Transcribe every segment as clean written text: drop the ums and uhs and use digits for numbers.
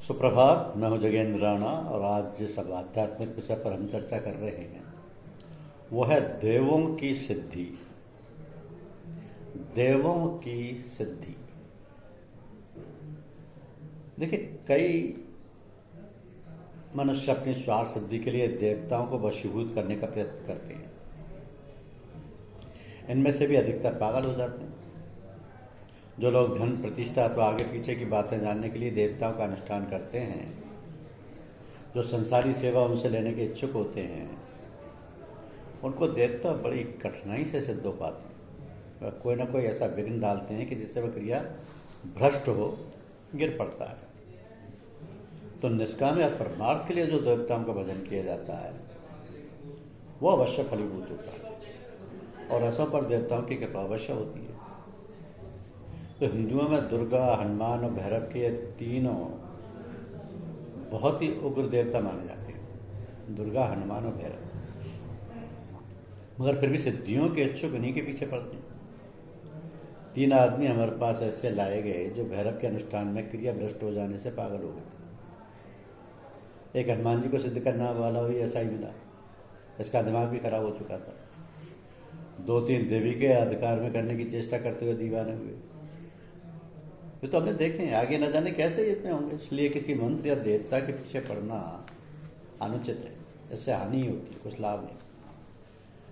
सुप्रभात। मैं हूं जगेंद्र राणा और आज जिस अब आध्यात्मिक विषय पर हम चर्चा कर रहे हैं वो है देवों की सिद्धि। देवों की सिद्धि। देखिए, कई मनुष्य अपनी स्वार्थ सिद्धि के लिए देवताओं को वशीभूत करने का प्रयत्न करते हैं। इनमें से भी अधिकतर पागल हो जाते हैं। जो लोग धन, प्रतिष्ठा अथवा आगे पीछे की बातें जानने के लिए देवताओं का अनुष्ठान करते हैं, जो संसारी सेवा उनसे लेने के इच्छुक होते हैं, उनको देवता बड़ी कठिनाई से सिद्ध हो पाते हैं। कोई ना कोई ऐसा विघ्न डालते हैं कि जिससे वह क्रिया भ्रष्ट हो, गिर पड़ता है। तो निष्काम या परमार्थ के लिए जो देवताओं का भजन किया जाता है वो अवश्य फलीभूत होता है और ऐसों पर देवताओं की कृपा अवश्य होती है। तो हिंदुओं में दुर्गा, हनुमान और भैरव के तीनों बहुत ही उग्र देवता माने जाते हैं, दुर्गा, हनुमान और भैरव। मगर फिर भी सिद्धियों के इच्छुक इन्हीं के पीछे पड़ते हैं। 3 आदमी हमारे पास ऐसे लाए गए जो भैरव के अनुष्ठान में क्रिया भ्रष्ट हो जाने से पागल हो गए थे। एक हनुमान जी को सिद्ध करने वाला भी ऐसा ही मिला, इसका दिमाग भी खराब हो चुका था। 2-3 देवी के अधिकार में करने की चेष्टा करते हुए दीवाने हुए। ये तो हमने देखे हैं, आगे न जाने कैसे इतने होंगे। इसलिए किसी मंत्र या देवता के पीछे पड़ना अनुचित है, इससे हानि होती है, कुछ लाभ नहीं।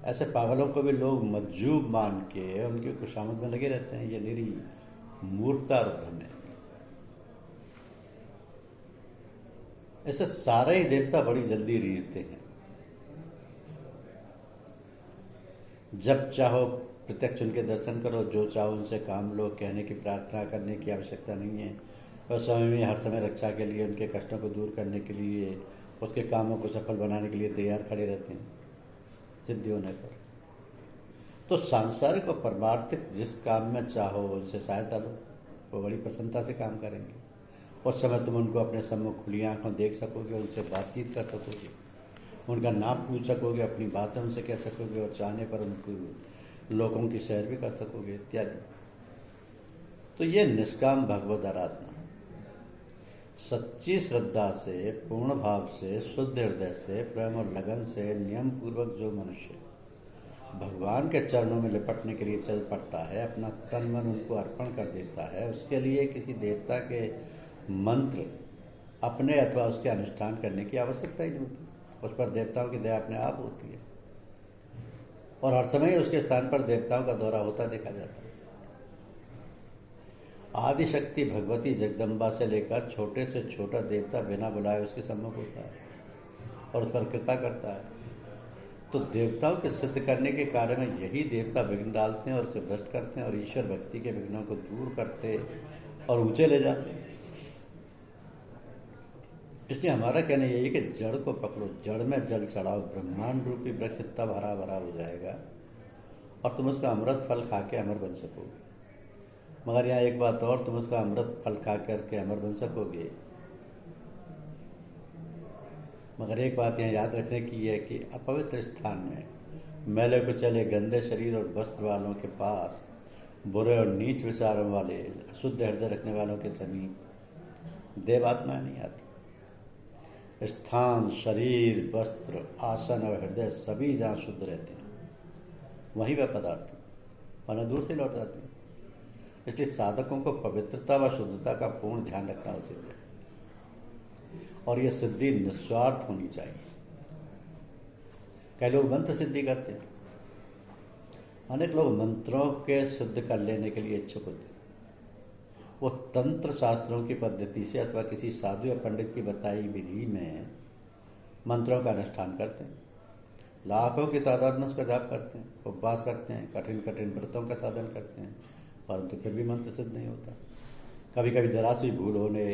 ऐसे पागलों को भी लोग मज्जूब मान के उनकी खुशामद में लगे रहते हैं। ये निरी मूर्खता और भ्रम है। ऐसे सारे ही देवता बड़ी जल्दी रीझते हैं। जब चाहो प्रत्यक्ष उनके दर्शन करो, जो चाहो उनसे काम लो, कहने की प्रार्थना करने की आवश्यकता नहीं है। वह स्वयं में हर समय रक्षा के लिए, उनके कष्टों को दूर करने के लिए, उसके कामों को सफल बनाने के लिए तैयार खड़े रहते हैं सिद्धि होने पर। तो सांसारिक और परमार्थिक जिस काम में चाहो उनसे सहायता लो, वो बड़ी प्रसन्नता से काम करेंगे। उस समय तुम उनको अपने सम्मुख खुली आंखों देख सकोगे, उनसे बातचीत कर सकोगे, उनका नाम पूछ सकोगे, अपनी बातें उनसे कह सकोगे और चाहने पर उनको लोगों की सैर भी कर सकोगे इत्यादि। तो ये निष्काम भगवत आराधना, सच्ची श्रद्धा से, पूर्ण भाव से, शुद्ध हृदय से, प्रेम और लगन से, नियम पूर्वक जो मनुष्य भगवान के चरणों में लिपटने के लिए चल पड़ता है, अपना तन मन उनको अर्पण कर देता है, उसके लिए किसी देवता के मंत्र अपने अथवा उसके अनुष्ठान करने की आवश्यकता ही नहीं होती। उस पर देवताओं की दया अपने आप होती है और हर समय उसके स्थान पर देवताओं का दौरा होता देखा जाता है। आदि शक्ति भगवती जगदम्बा से लेकर छोटे से छोटा देवता बिना बुलाए उसके सम्मुख होता है और उस पर कृपा करता है। तो देवताओं के सिद्ध करने के कार्य में यही देवता विघ्न डालते हैं और उसे भ्रष्ट करते हैं और ईश्वर भक्ति के विघ्नों को दूर करते और ऊंचे ले जाते हैं। इसलिए हमारा कहना यही है कि जड़ को पकड़ो, जड़ में जल चढ़ाओ, ब्रह्मांड रूपी वृक्ष तब हरा भरा हो जाएगा और तुम उसका अमृत फल खा के अमर बन सकोगे। मगर यहाँ एक बात और, तुम उसका अमृत फल खा करके अमर बन सकोगे, मगर एक बात यहाँ याद रखने की है कि अपवित्र स्थान में, मैले कुचले गंदे शरीर और वस्त्र वालों के पास, बुरे और नीच विचारों वाले, अशुद्ध हृदय रखने वालों के समीप देवात्मा नहीं आती। स्थान, शरीर, वस्त्र, आसन और हृदय सभी जहाँ शुद्ध रहते हैं वहीं वह पदार्थ वरना दूर से लौट जाते हैं। इसलिए साधकों को पवित्रता व शुद्धता का पूर्ण ध्यान रखना उचित है और यह सिद्धि निस्वार्थ होनी चाहिए। कई लोग मंत्र सिद्धि करते हैं, अनेक लोग मंत्रों के सिद्ध कर लेने के लिए इच्छुक होते हैं। वो तंत्र शास्त्रों की पद्धति से अथवा किसी साधु या पंडित की बताई विधि में मंत्रों का अनुष्ठान करते हैं, लाखों की तादाद में उसका जाप करते हैं, उपवास करते हैं, कठिन कठिन व्रतों का साधन करते हैं, परंतु फिर भी मंत्र सिद्ध नहीं होता। कभी कभी जरा सी भूल होने,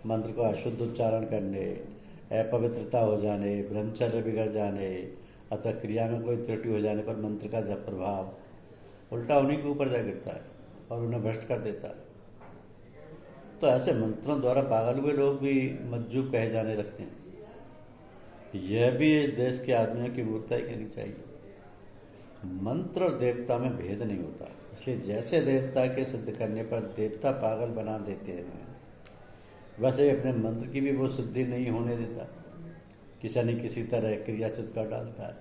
मंत्र को अशुद्ध उच्चारण करने, अपवित्रता हो जाने, ब्रह्मचर्य बिगड़ जाने अथवा क्रिया में कोई त्रुटि हो जाने पर मंत्र का जब प्रभाव उल्टा उन्हीं के ऊपर जा गिरता है और उन्हें भ्रष्ट कर देता है। तो ऐसे मंत्रों द्वारा पागल हुए लोग भी मज्जूब कहे जाने लगते हैं। यह भी इस देश के आदमियों की मूर्खता ही कहनी चाहिए। मंत्र और देवता में भेद नहीं होता, इसलिए जैसे देवता के सिद्ध करने पर देवता पागल बना देते हैं, वैसे ही अपने मंत्र की भी वो सिद्धि नहीं होने देता, किसी न किसी तरह क्रियाचित कर डालता है।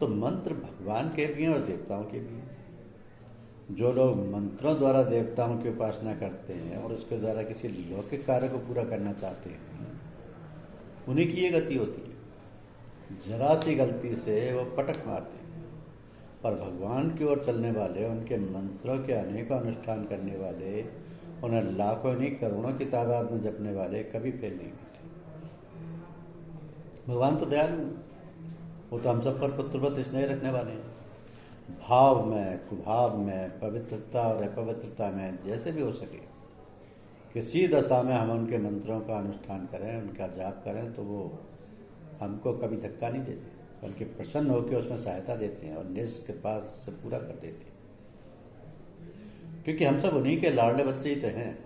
तो मंत्र भगवान के भी हैं और देवताओं के भी हैं। जो लोग मंत्रों द्वारा देवताओं की उपासना करते हैं और उसके द्वारा किसी लौकिक कार्य को पूरा करना चाहते हैं, उन्हीं की ये गति होती है। जरा सी गलती से वो पटक मारते हैं। पर भगवान की ओर चलने वाले, उनके मंत्रों के अनेकों अनुष्ठान करने वाले, उन्हें लाखों नहीं करोड़ों की तादाद में जपने वाले कभी फेल नहीं होते। भगवान तो दयालु, वो तो हम सब पर पुत्रवत स्नेह रखने वाले हैं। भाव में, कुभाव में, पवित्रता और अपवित्रता में जैसे भी हो सके किसी दशा में हम उनके मंत्रों का अनुष्ठान करें, उनका जाप करें, तो वो हमको कभी धक्का नहीं देते, बल्कि प्रसन्न होकर उसमें सहायता देते हैं और निज के पास से पूरा कर देते हैं। क्योंकि हम सब उन्हीं के लाडले बच्चे ही तो हैं।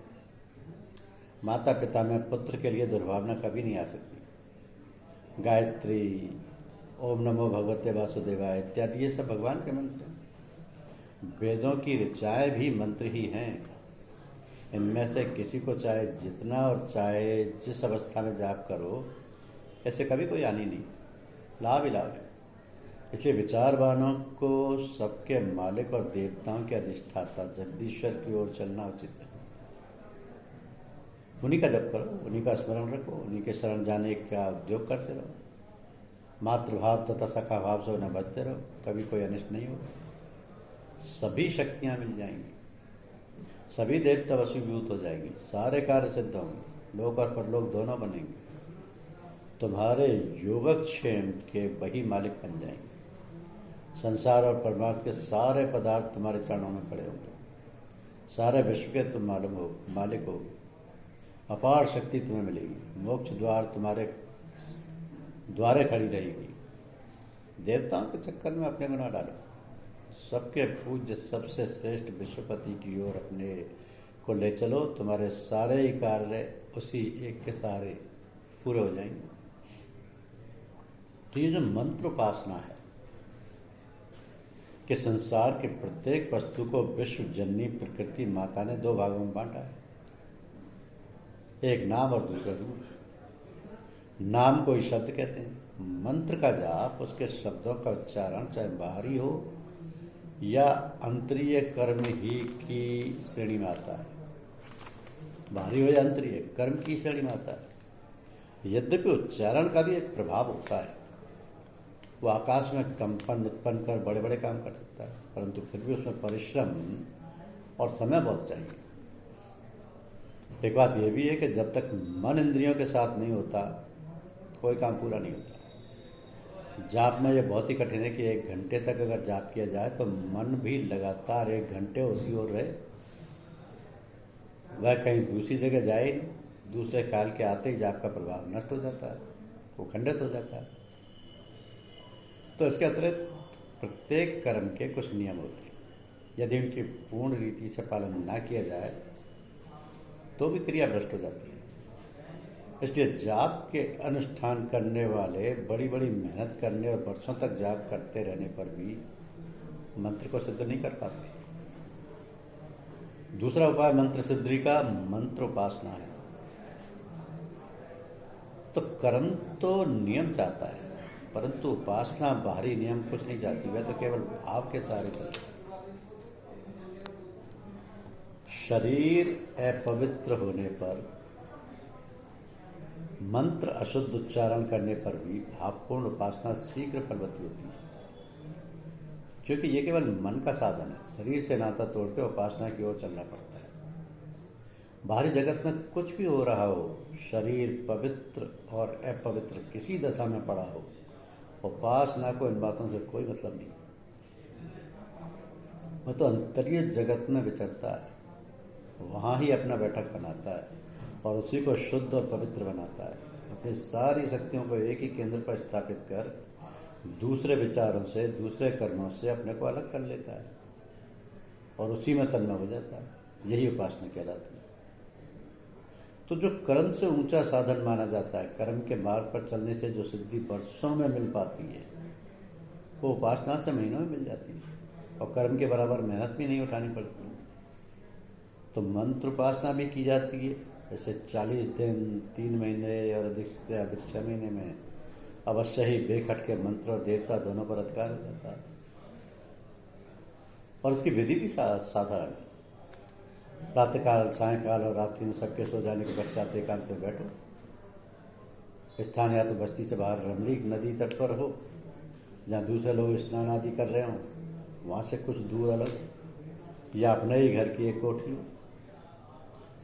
माता पिता में पुत्र के लिए दुर्भावना कभी नहीं आ सकती। गायत्री, ओम नमो भगवते वासुदेवाय इत्यादि ये सब भगवान के मंत्र हैं। वेदों की ऋचाएँ भी मंत्र ही हैं। इनमें से किसी को चाहे जितना और चाहे जिस अवस्था में जाप करो, ऐसे कभी कोई हानि नहीं, लाभ ही लाभ है। इसलिए विचारवानों को सबके मालिक और देवताओं के अधिष्ठाता जगदीश्वर की ओर चलना उचित है। उन्हीं का जप करो, उन्हीं का स्मरण रखो, उन्हीं के शरण जाने का उद्योग करते रहो। मातृभाव तथा सखा भाव से उन्हें बचते रहो, कभी कोई अनिष्ट नहीं होगा। सभी शक्तियां मिल जाएंगी, सभी देवता वशीभूत हो जाएंगे, सारे कार्य सिद्ध होंगे, लोक और परलोक दोनों बनेंगे। तुम्हारे योगक्षेम के वही मालिक बन जाएंगे। संसार और परमार्थ के सारे पदार्थ तुम्हारे चरणों में पड़े होंगे। सारे विश्व के तुम मालूम हो मालिक हो। अपार शक्ति तुम्हें मिलेगी। मोक्ष द्वार तुम्हारे द्वारे खड़ी रहेगी। देवताओं के चक्कर में अपने को न डालो। सबके पूज्य सबसे श्रेष्ठ विश्वपति की ओर अपने को ले चलो। तुम्हारे सारे ही कार्य उसी एक के सहारे पूरे हो जाएंगे। तो ये जो मंत्र उपासना है कि संसार के प्रत्येक वस्तु को विश्व जननी प्रकृति माता ने दो भागों में बांटा है, एक नाम और दूसरा रूप। नाम को ही शब्द कहते हैं। मंत्र का जाप, उसके शब्दों का उच्चारण चाहे बाहरी हो या अंतरीय कर्म ही की श्रेणी में आता है। बाहरी हो या अंतरीय कर्म की श्रेणी में आता है। यद्यपि उच्चारण का भी एक प्रभाव होता है, वो आकाश में कंपन उत्पन्न कर बड़े बड़े काम कर सकता है, परंतु फिर भी उसमें परिश्रम और समय बहुत चाहिए। एक बात यह भी है कि जब तक मन इंद्रियों के साथ नहीं होता, कोई काम पूरा नहीं होता। जाप में यह बहुत ही कठिन है कि 1 घंटे तक अगर जाप किया जाए तो मन भी लगातार 1 घंटे उसी ओर रहे, वह कहीं दूसरी जगह जाए नहीं। दूसरे काल के आते ही जाप का प्रभाव नष्ट हो जाता है, वो खंडित हो जाता है। तो इसके अतिरिक्त प्रत्येक कर्म के कुछ नियम होते हैं। यदि उनकी पूर्ण रीति से पालन ना किया जाए तो भी क्रिया भ्रष्ट हो जाती है। इसलिए जाप के अनुष्ठान करने वाले बड़ी बड़ी मेहनत करने और वर्षों तक जाप करते रहने पर भी मंत्र को सिद्ध नहीं कर पाते। दूसरा उपाय मंत्र सिद्धि का मंत्र उपासना है। तो कर्म तो नियम चाहता है, परंतु उपासना बाहरी नियम कुछ नहीं चाहती, वह तो केवल भाव के सहारे चलती। शरीर अपवित्र होने पर, मंत्र अशुद्ध उच्चारण करने पर भी भावपूर्ण उपासना शीघ्र फलवती होती है, क्योंकि ये केवल मन का साधन है। शरीर से नाता तोड़कर उपासना की ओर चलना पड़ता है। बाहरी जगत में कुछ भी हो रहा हो, शरीर पवित्र और अपवित्र किसी दशा में पड़ा हो, उपासना को इन बातों से कोई मतलब नहीं। वह तो अंतरीय जगत में विचरता है, वहाँ ही अपना बैठक बनाता है और उसी को शुद्ध और पवित्र बनाता है। अपनी सारी शक्तियों को एक ही केंद्र पर स्थापित कर दूसरे विचारों से, दूसरे कर्मों से अपने को अलग कर लेता है और उसी में तन्मय हो जाता है। यही उपासना कहलाती है। तो जो कर्म से ऊंचा साधन माना जाता है, कर्म के मार्ग पर चलने से जो सिद्धि वर्षों में मिल पाती है, वो उपासना से महीनों में मिल जाती है और कर्म के बराबर मेहनत भी नहीं उठानी पड़ती। तो मंत्र उपासना भी की जाती है जैसे 40 दिन, 3 महीने और अधिक से अधिक 6 महीने में अवश्य ही बेखट के मंत्र और देवता दोनों पर अधिकार हो जाता है। और उसकी विधि भी साधारण है। प्रातःकाल, सायंकाल और रात्रि में सबके सो जाने के पश्चात एकांत में बैठो। स्थान या तो बस्ती से बाहर रमणीक नदी तट पर हो, जहाँ दूसरे लोग स्नान आदि कर रहे हों, वहाँ से कुछ दूर अलग, या अपने ही घर की एक कोठरी हो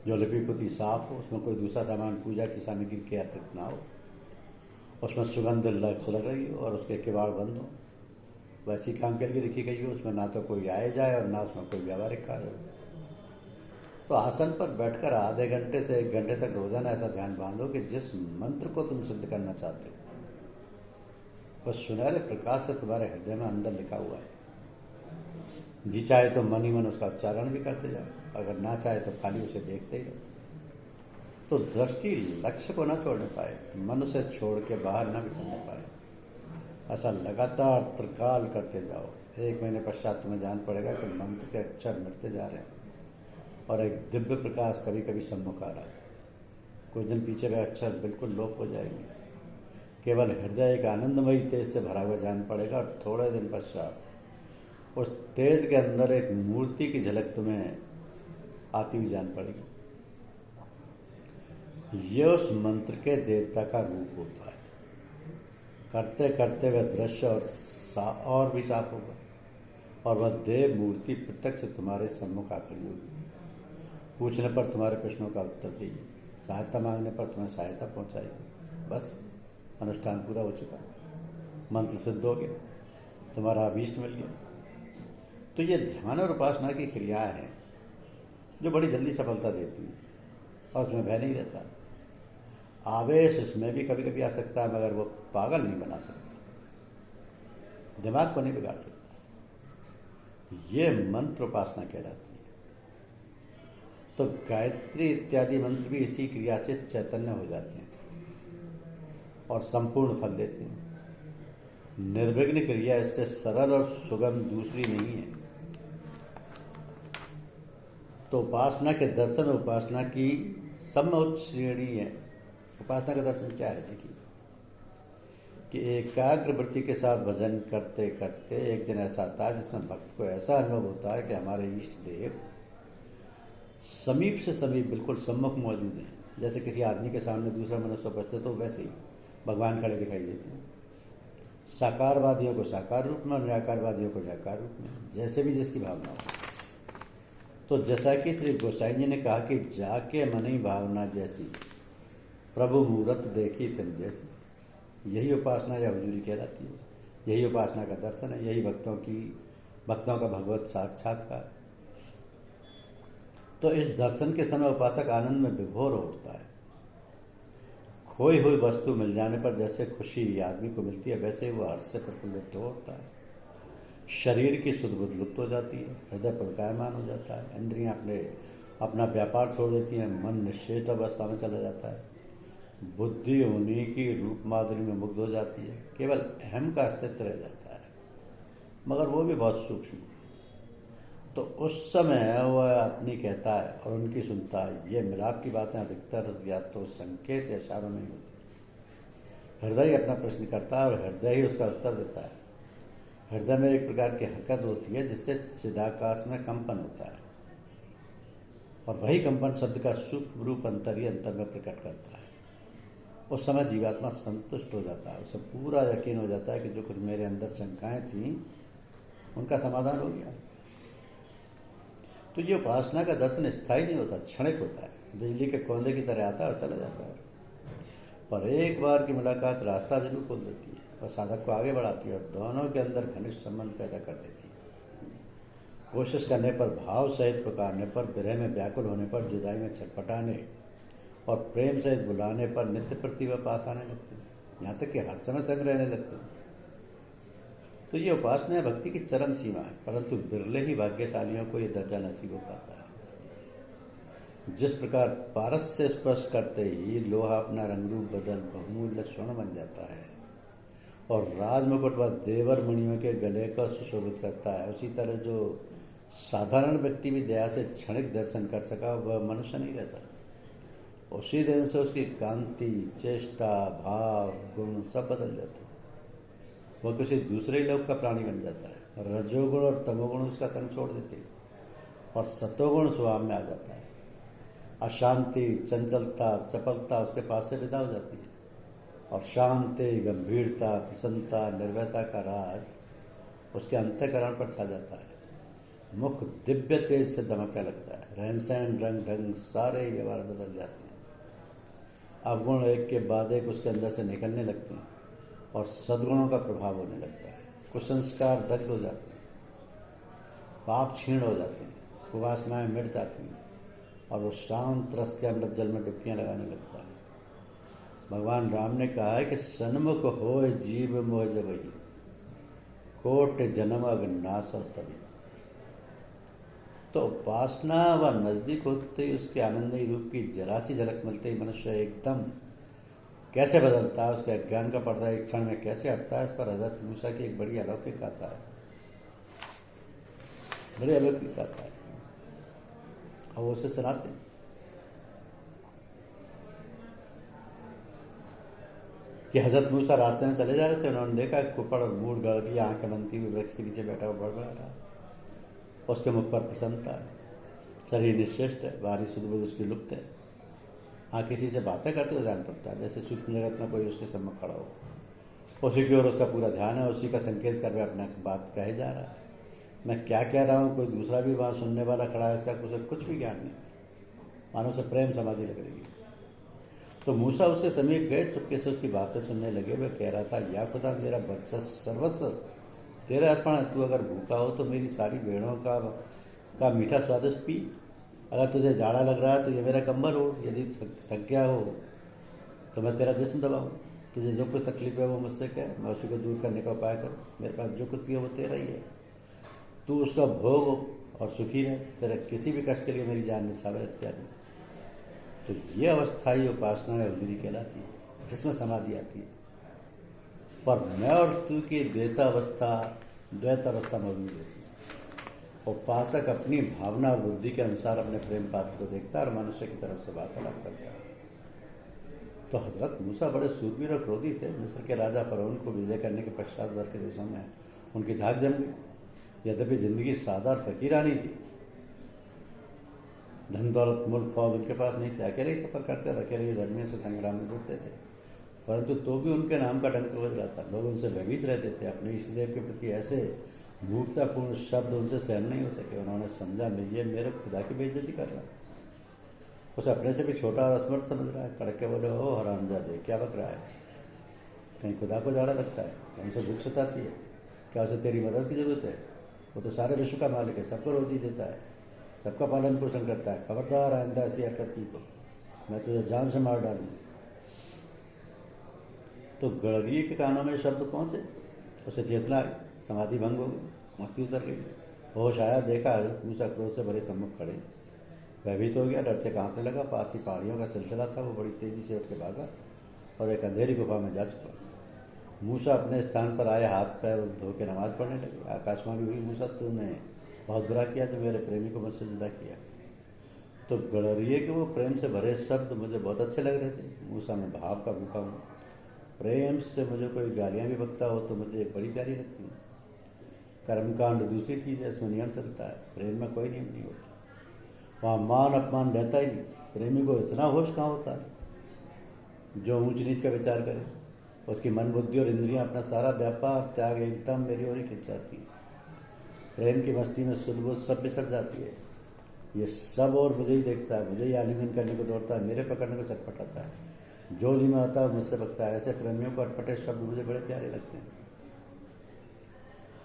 जो लिपि पुती साफ हो, उसमें कोई दूसरा सामान पूजा की सामग्री के अतिरिक्त ना हो, उसमें सुगंध सुलग रही हो और उसके किवाड़ बंद हो, वैसी काम के लिए लिखी गई हो, उसमें ना तो कोई आए जाए और ना उसमें कोई व्यावहारिक कार्य हो। तो आसन पर बैठकर आधे घंटे से 1 घंटे तक रोजाना ऐसा ध्यान बांधो कि जिस मंत्र को तुम सिद्ध करना चाहते हो वह सुनहरे प्रकाश से तुम्हारे हृदय में अंदर लिखा हुआ है। जी चाहे तो मन ही मन उसका उच्चारण भी करते जाओ, अगर ना चाहे तो खाली उसे देखते ही रहो। तो दृष्टि लक्ष्य को न छोड़ने पाए, मन उसे छोड़ के बाहर न चलने पाए। ऐसा लगातार त्रिकाल करते जाओ। 1 महीने पश्चात तुम्हें जान पड़ेगा कि मंत्र के अक्षर मिटते जा रहे हैं और एक दिव्य प्रकाश कभी कभी सम्मुख आ रहा है। कुछ दिन पीछे वे अक्षर बिल्कुल लोप हो जाएंगे। केवल हृदय एक आनंदमयी तेज से भरा हुआ जान पड़ेगा और थोड़े दिन पश्चात उस तेज के अंदर एक मूर्ति की झलक तुम्हें आती हुई जान पड़ेगी। यह उस मंत्र के देवता का रूप होता है। करते करते वह दृश्य और भी साफ होगा और वह देव मूर्ति प्रत्यक्ष तुम्हारे सम्मुख आ खड़ी होगी। पूछने पर तुम्हारे प्रश्नों का उत्तर देगी, सहायता मांगने पर तुम्हें सहायता पहुंचाएगी। बस अनुष्ठान पूरा हो चुका, मंत्र सिद्ध हो गया, तुम्हारा अभीष्ट मिल गया। तो ये ध्यान और उपासना की क्रियाएं हैं जो बड़ी जल्दी सफलता देती हैं और उसमें भय नहीं रहता। आवेश इसमें भी कभी कभी आ सकता है, मगर वो पागल नहीं बना सकता, दिमाग को नहीं बिगाड़ सकता। ये मंत्र उपासना कहलाती है। तो गायत्री इत्यादि मंत्र भी इसी क्रिया से चैतन्य हो जाते हैं और संपूर्ण फल देते हैं। निर्विघ्न क्रिया इससे सरल और सुगम दूसरी नहीं है। तो उपासना के दर्शन उपासना की समउच्च श्रेणी है। उपासना का दर्शन क्या है? देखिए कि एकाग्र वृत्ति के साथ भजन करते करते एक दिन ऐसा आता है जिसमें भक्त को ऐसा अनुभव होता है कि हमारे इष्ट देव समीप से समीप बिल्कुल सम्मुख मौजूद हैं। जैसे किसी आदमी के सामने दूसरा मनुष्य उपस्थित हो, वैसे ही भगवान खड़े दिखाई देते हैं। साकारवादियों को साकार रूप में और निराकारवादियों को निराकार रूप में, जैसे भी जिसकी भावना हो। तो जैसा कि श्री गोसाई जी ने कहा कि जाके मनी भावना जैसी, प्रभु मूरत देखी तिन जैसी, यही उपासना या हुजूरी कहलाती है। यही उपासना का दर्शन है, यही भक्तों का भगवत साक्षात्कार। तो इस दर्शन के समय उपासक आनंद में विभोर उठता है। खोई हुई वस्तु मिल जाने पर जैसे खुशी आदमी को मिलती है, वैसे ही वो हर्ष से प्रफुल्लित होता है। शरीर की सुध बुध लुप्त हो जाती है, हृदय प्रकायमान हो जाता है, इंद्रियां अपना व्यापार छोड़ देती हैं, मन निश्चेष्ट अवस्था में चला जाता है, बुद्धि उन्हीं की रूप माधुरी में मुग्ध हो जाती है, केवल अहम का अस्तित्व रह जाता है, मगर वो भी बहुत सूक्ष्म। तो उस समय वह अपनी कहता है और उनकी सुनता है। ये मिलाप की बातें अधिकतर या तो संकेत या इशारों में ही होती। हृदय अपना प्रश्न करता है और हृदय ही उसका उत्तर देता है। हृदय में एक प्रकार की हरकत होती है जिससे चिदाकाश में कंपन होता है और वही कंपन शब्द का सूक्ष्म रूप अंतर्य अंतर में प्रकट करता है। उस समय जीवात्मा संतुष्ट हो जाता है, उसे पूरा यकीन हो जाता है कि जो कुछ मेरे अंदर शंकाएं थीं उनका समाधान हो गया। तो ये उपासना का दर्शन स्थायी नहीं होता, क्षणिक होता है। बिजली के कौंधे की तरह आता है और चला जाता है, पर एक बार की मुलाकात रास्ता जरूर खोल देती है और साधक को आगे बढ़ाती है और दोनों के अंदर घनिष्ठ संबंध पैदा कर देती है। कोशिश करने पर, भाव सहित पुकारने पर, विरह में व्याकुल होने पर, जुदाई में छटपटाने और प्रेम सहित बुलाने पर नित्य प्रति वह पास आने लगते हैं, यहाँ तक कि हर समय संग रहने लगते हैं। तो ये उपासना भक्ति की चरम सीमा है, परंतु बिरले ही भाग्यशालियों को ये दर्जा नसीब हो पाता है। जिस प्रकार पारस से स्पर्श करते ही लोहा अपना रंग रूप बदल बहुमूल्य स्वर्ण बन जाता है और राजमुकुट व देवर मणियों के गले को सुशोभित करता है, उसी तरह जो साधारण व्यक्ति भी दया से क्षणिक दर्शन कर सका वह मनुष्य नहीं रहता। उसी दिन से उसकी कांति, चेष्टा, भाव, गुण सब बदल जाते हैं। वह किसी दूसरे लोक का प्राणी बन जाता है। रजोगुण और तमोगुण उसका संग छोड़ देते हैं और सतोगुण स्वभाव में आ जाता है। अशांति, चंचलता, चपलता उसके पास से विदा हो जाती है और शांति, गंभीरता, प्रसन्नता, निर्भयता का राज उसके अंतःकरण पर छा जाता है। मुख दिव्य तेज से दमकने लगता है। रहन सहन, रंग ढंग, सारे व्यवहार बदल जाते हैं। अवगुण एक के बाद एक उसके अंदर से निकलने लगते हैं और सद्गुणों का प्रभाव होने लगता है। कुसंस्कार दग्ध हो जाते हैं, पाप क्षीण हो जाते हैं, कुवासनाएं मिट जाती हैं और वो शांत रस के अमृत जल में डुबकियां लगाने लगता है। भगवान राम ने कहा है कि सन्मुख होय जीव मोह जबई, कोट जन्म अग्नाश तभी। तो उपासना व नजदीक होते ही उसके आनंदमयी रूप की जरा सी झलक मिलते ही मनुष्य एकदम कैसे बदलता है, उसके अज्ञान का पर्दा एक क्षण में कैसे हटता है, इस पर हजरत मूसा की एक बड़ी अलौकिक गाथा है, बड़ी अलौकिक गाथा है और वो उसे सुनाते हैं कि हजरत मूसा रास्ते में चले जा रहे थे। उन्होंने देखा कुपड़ और मूड गड़ की आंखें बनती हुई वृक्ष के नीचे बैठा हुआ बड़बड़ा रहा। उसके मुख पर प्रसन्नता है, शरीर निश्चेष्ट है, बाहरी सुध बुध उसकी लुप्त है। हाँ, किसी से बातें करते हुए जान पड़ता है, जैसे सूक्ष्म जगत में कोई उसके सम्मुख खड़ा हो। उसी की ओर उसका पूरा ध्यान है, उसी का संकेत कर वह अपना बात कहे जा रहा है। मैं क्या कह रहा हूँ, कोई दूसरा भी वहाँ सुनने वाला खड़ा है, इसका कुछ भी ज्ञान नहीं। मानो से प्रेम समाधि लग रही है। तो मूसा उसके समीप गए, चुपके से उसकी बातें सुनने लगे। वह कह रहा था, या खुदा मेरा वर्चस्व सर्वस्व तेरा अर्पण है। तू अगर भूखा हो तो मेरी सारी भेड़ों का मीठा स्वादिष्ट पी। अगर तुझे जाड़ा लग रहा है तो ये मेरा कंबल हो। यदि थक गया हो तो मैं तेरा जिस्म दबाऊँ। तुझे जो कुछ तकलीफ है वो मुझसे कह, मैं उसी को दूर करने का उपाय करूँ। मेरे पास जो कुछ भी है वो तेरा ही है, तू उसका भोग और सुखी रहे। तेरा किसी भी कष्ट के लिए मेरी जान निछावर इत्यादि। तो ये अवस्था ही उपासना है, हुजूरी कहलाती है, जिसमें समाधि आती है। पर मैं और तू की द्वैत अवस्था मौजूद होती है। उपासक अपनी भावना और बुद्धि के अनुसार अपने प्रेम पात्र को देखता है और मनुष्य की तरफ से वार्तालाप करता है। तो हजरत मूसा बड़े सूरवीर और क्रोधी थे। मिस्र के राजा फरौन को विजय करने के पश्चात उधर के देशों में उनकी धाक जम गई। यद्यपि जिंदगी सादा और फकीरानी थी, धन दौलत मुल्क फौज उनके पास नहीं थे, अकेले ही सफर करते और अकेले ही धर्मियों से संग्राम में जुड़ते थे। परंतु तो भी उनके नाम का डंक बज रहा था। लोग उनसे भयभीत रहते थे। अपने इष्टदेव के प्रति ऐसे मूर्खतापूर्ण शब्द उनसे सहन नहीं हो सके। उन्होंने समझा, ये मेरे खुदा की बेइज्जती कर रहा है, उसे अपने से भी छोटा और असमर्थ समझ रहा है। कड़के बोले, ओ हरामजादे, क्या बक रहा है? कहीं खुदा को जाड़ा लगता है? कहीं से भूख सताती है? क्या उसे तेरी मदद की जरूरत है? वो तो सारे विश्व का मालिक है, सबको रोजी देता है, सबका पालन पोषण करता है। खबरदार आइंदा ऐसी हरकत की तो मैं तुझे जान से मार डालूंगा। तो गड़रिये के कानों में शब्द पहुंचे, उसे चेतना आई, समाधि भंग हो गई, मस्ती उतर गई, होश आया, देखा हजरत मूसा क्रोध से बड़े सम्मुख खड़े। भयभीत हो गया, डर से कांपने लगा। पास ही पहाड़ियों का सिलसिला था, वो बड़ी तेजी से उठ के भागा और एक अंधेरी गुफा में जा चुका। मूसा अपने स्थान पर आए, हाथ पैर धो के नमाज पढ़ने लगे। आकाशवाणी हुई, मूसा तूने बहुत बुरा किया जो मेरे प्रेमी को मुझसे जुदा किया। तो गड़रिये के वो प्रेम से भरे शब्द मुझे बहुत अच्छे लग रहे थे। मूसा, मैं भाव का भूखा हूँ। प्रेम से मुझे कोई गालियाँ भी बकता हो तो मुझे बड़ी प्यारी लगती है। कर्मकांड दूसरी चीज़ है, इसमें नियम चलता है, प्रेम में कोई नियम नहीं होता। वहाँ मान अपमान रहता ही नहीं। प्रेमी को इतना होश कहाँ होता है जो ऊंच नीच का विचार करे। उसकी मन, बुद्धि और इंद्रियां अपना सारा व्यापार त्याग एकदम मेरी ओर ही खिंच जाती है। प्रेम की मस्ती में सुध बुध सब बिसर जाती है। ये सब और मुझे ही देखता है, मुझे ही आलिंगन करने को दौड़ता है, मेरे पकड़ने को चटपटाता है, जो जी में आता है मुझसे बकता है। ऐसे प्रेमियों को अटपटे शब्द मुझे बड़े प्यारे लगते हैं।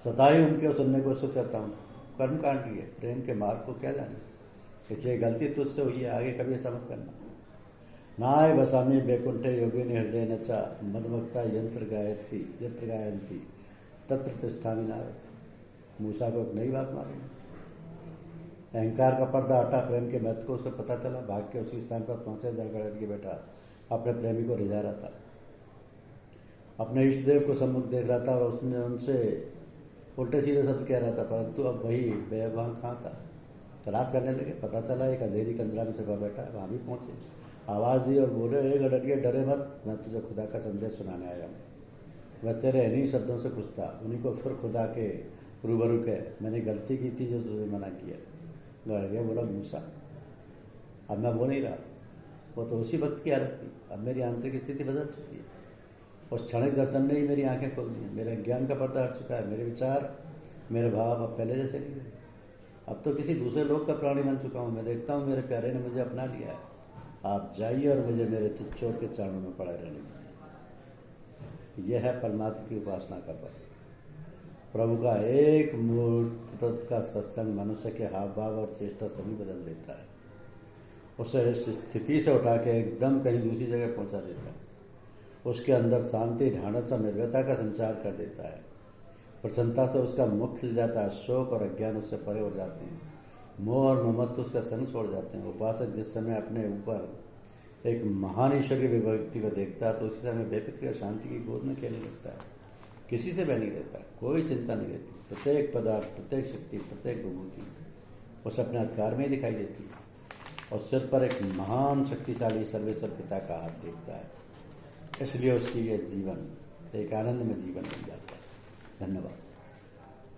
सदा ही उनके सुनने को उत्सुक रहता हूँ। कर्मकांड की है, प्रेम के मार्ग को क्या जाने। ये गलती तुझसे हुई है, आगे कभी ऐसा मत करना। नाय बसामी बैकुंठे योगिनी हृदय नचा मदमक्ता यंत्र गायंती तत्र तिष्ठामि नारद। मूसा को एक नई बात मालूम। अहंकार का पर्दा हटा, प्रेम के महत्व को उसे पता चला। भाग के उसी स्थान पर पहुंचा जहाँ गड़रिये बैठा अपने प्रेमी को रिझा रहा था, अपने इष्टदेव को सम्मुख देख रहा था और उसने उनसे उल्टे सीधे शब्द कह रहा था। परंतु अब वही बेवहां कहाँ था। तलाश करने लगे, पता चला एक अंधेरी कंदरा में छुपा बैठा है। वहाँ भी पहुँचे, आवाज़ दी और बोले, ए गडरिया डरे मत, मैं तुझे खुदा का संदेश सुनाने आया हूँ। मैं तेरे इन्हीं शब्दों से कुछ था, उन्हीं को फिर खुदा के रूबरू कह, मैंने गलती की थी जो तुझे मना किया। गडरिया बोला, मूसा अब मैं वो नहीं रहा, वो तो उसी वक्त की हालत थी। अब मेरी आंतरिक स्थिति बदल चुकी है। उस क्षणिक दर्शन ने ही मेरी आंखें खोल दी। मेरे ज्ञान का पर्दा हट चुका है। मेरे विचार, मेरे भाव अब पहले जैसे नहीं रहे। अब तो किसी दूसरे लोक का प्राणी बन चुका हूँ। मैं देखता हूँ मेरे प्यारे ने मुझे अपना लिया है। आप जाइए और मुझे मेरे चिच्चोर के चरणों में पड़े रहने दीजिए। यह है परमात्मा की उपासना का पर्व। प्रभु का एक मूर्त का सत्संग मनुष्य के हाव भाव और चेष्टा सभी बदल देता है। उसे इस स्थिति से उठा के एकदम कहीं दूसरी जगह पहुंचा देता है। उसके अंदर शांति, ढाढ़स और निर्भयता का संचार कर देता है। प्रसन्नता से उसका मुख खिल जाता है। शोक और अज्ञान उससे परे हो जाते हैं। मोह और ममत्व उसका संग छोड़ जाते हैं। उपासक जिस समय अपने ऊपर एक महान ईश्वर की विभक्ति को देखता है तो उसी समय बेफिक्र और शांति की गोद में खेलने लगता है। किसी से बह नहीं रहता, कोई चिंता नहीं रहती। प्रत्येक पदार्थ, प्रत्येक शक्ति, प्रत्येक विभूति उसे अपने अधिकार में ही दिखाई देती है और सिर पर एक महान शक्तिशाली सर्वेश्वर पिता का हाथ देखता है। इसलिए उसकी यह जीवन एक आनंद में जीवन बन जाता है। धन्यवाद।